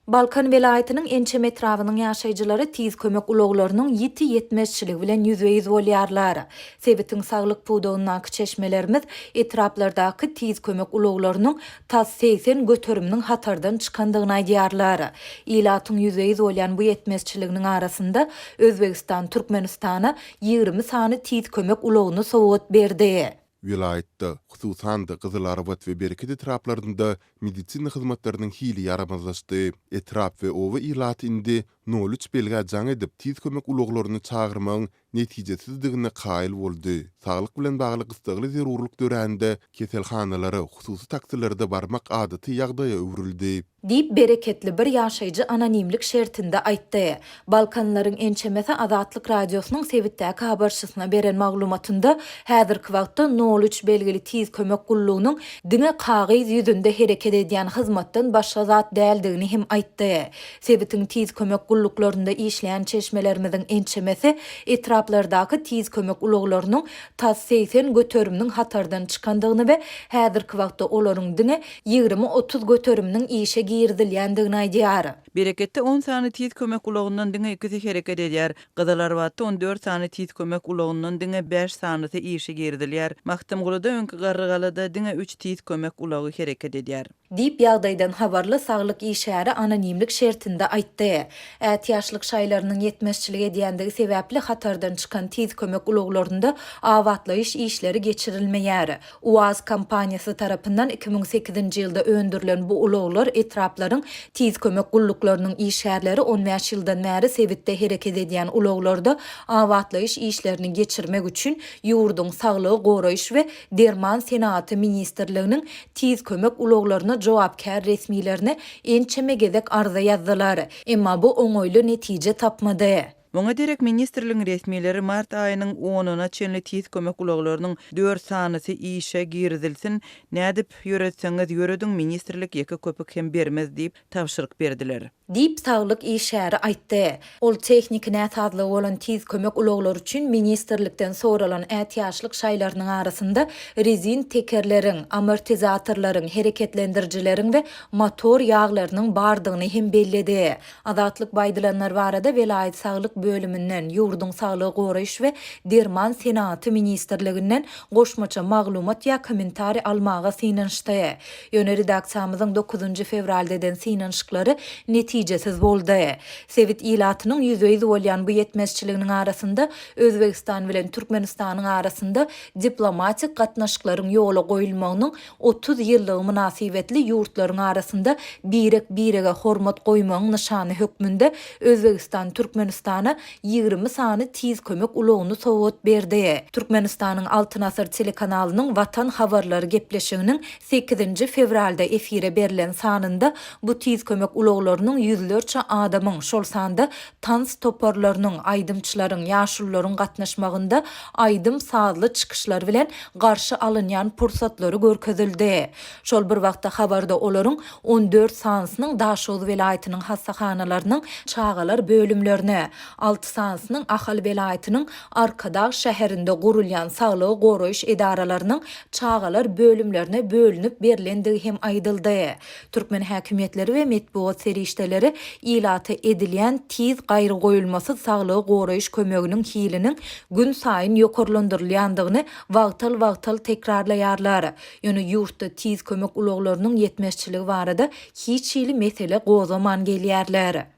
Balkan velaýatynyň ençe metrawynyň ýaşaýjylary tiz kömek ulaglarynyň ýiti ýetmezçiligi bilen ýüzbeýiz bolýarlar. Sebitiň saglyk puwdagyny çeşmelerimiz etraplardaky tiz kömek ulaglarynyň tas 80 göteriminiň hatardan çykandygyny aýdýarlar. Ilatyň ýüzbeýiz bolýan bu ýetmezçiliginiň arasynda Özbegistan, Türkmenistana 20 sany tiz kömek ulagyny sowgat berdi. Vilayetde, hususan da Kızıl Arabat ve Bereket etraplarında medisina hizmetlerinin hili yaramazlaştı. Etrap ve ova ilat indi 03 belga can edip tiz kömek uloglaryny çağırmaň netijesizdigine kail boldy. Saglyk bilen bagly gystagly zerurluk döreninde keselhanalary, hususy taksirlerde barmak adaty ýagdaýa öwrüldi. Diýip bereketli bir ýaşaýjy anonimlik şertinde aýtdy. Balkanlaryň ençemesi Azatlyk radiosynyň Sebitdäki habarçysyna beren maglumatynda häzirki wagtda 03 belgili tiz kömek gullugynyň diňe kagyz ýüzünde hereket edýän hyzmatdan başga zat däldigini hem aýtdy. Sebitiň tiz kömek gulluklarynda işleýän çeşmelerimiziň ençemesi etraplardaky tiz kömek ulaglarynyň tas 80 göteriminiň hatardan çykandygyny we häzirki wagtda olaryň diňe 20-30 göteriminiň işe girdilýändigini aýdýar. Bereketde 10 sany tiz kömek ulagyndan diňe 2 hereket edýär. Gyzalarwatda 14 sany tiz kömek ulagyndan diňe 5 sanysy işe girdilýär. Maktamgulyda öňkü garrygalada diňe 3 tiz kömek ulagy hereket edýär. Diýip ýagdaýdan habarly saglyk işäri anonimlik şertinde aýtdy. Ýaşlyk şaýlarynyň ýetmezçilik edýändigi sebäpli hatardan çykan tiz kömek ulaglarynda awatlaýyş işleri geçirilmeýär. UAZ kompaniýasy tarapyndan 2008-nji ýylda öndürilen bu ulaglar etraplaryň tiz kömek gulluklarının işärleri 15 ýyldan bäri Sebitde hereket edýän ulaglarda awatlaýyş işlerini geçirmek üçin ýurduň saglygy goraýyş we derman senaty ministrliginiň tiz kömek ulaglaryna jogapkär resmilerine ençeme gezek arza ýazdylar. Emma bu oňoýly netije tapmady. Muňa derek ministrligiň resmileri mart aýynyň 10-na çenli tiz kömek ulaglarynyň 4 sanysy işe girdilsin, nädip ýöretseňiz ýöredin ministrlik ýeke köpük hem bermez diýip tapşyryk berdiler. Diýip saglyk işäri aýtdy. Ol tehnik näsazlygy bolan tiz kömek ulaglary üçin ministrlikden soralan ýaşlyk şaýlarynyň arasynda rezin tekerleriň, amortizatorlaryň, hereketlendirjileriň we motor ýağlarynyň bardygyny hem belledi. Azatlyk baýdylanlar barada Velaýat saglyk bölümünden ýurduň saglygy goraýyş we derman senaty ministrliginden goşmaça maglumat ýa kommentari almaga synanşdy. Ýöne redaksiýamyzyň 9 fevralda eden synanşyklary netijesiz boldy. Sebit ilatynyň ýüzbeýiz bolýan bu ýetmezçiliginiň arasynda Özbegistan bilen Türkmenistanyň arasynda diplomatik gatnaşyklaryň ýola goýulmagynyň 30 ýyllygy münasibetli ýurtlaryň arasynda birege hormat goýmagyň nyşany hökmünde Özbegistan Türkmenistana 20 sany tiz kömek ulagyny sowgat berdi. Türkmenistanyň Altyn Asr telekanalynyň Watan habarlary gepleşiginiň 8 fevralda efire berilen sanynda bu tiz kömek ulaglarynyň yüzlerçe adamyň şol sanda tans toparlarynyň, aýdymçylaryň, ýaşullaryň gatnaşmagynda aýdym sazly çykyşlar bilen garşy alynýan pursatlary görkezildi. Şol bir wagtda habarda olaryň 14 sansynyň Daşoz velaýatynyň hassahanalarının çağalar bölümlerine, 6 sansynyň Ahal velaýatynyň Arkadağ şäherinde gurulýan saglygy goraýyş edaralarynyň çağalar bölümlerine bölünip berilendigi hem aýdyldy. Türkmen häkimetleri we metbuat serişdeleri ilata edilýän tiz gaýry goýulmasy saglygy goraýyş kömeginiň hiliniň gün saýyn ýokarlandyrylýandygyny wagtal tekrarlaýarlar. Ýöne ýurtda tiz kömek ulaglarynyň ýetmezçiligi barada hiç ýyly mesele gozaman gelýärler.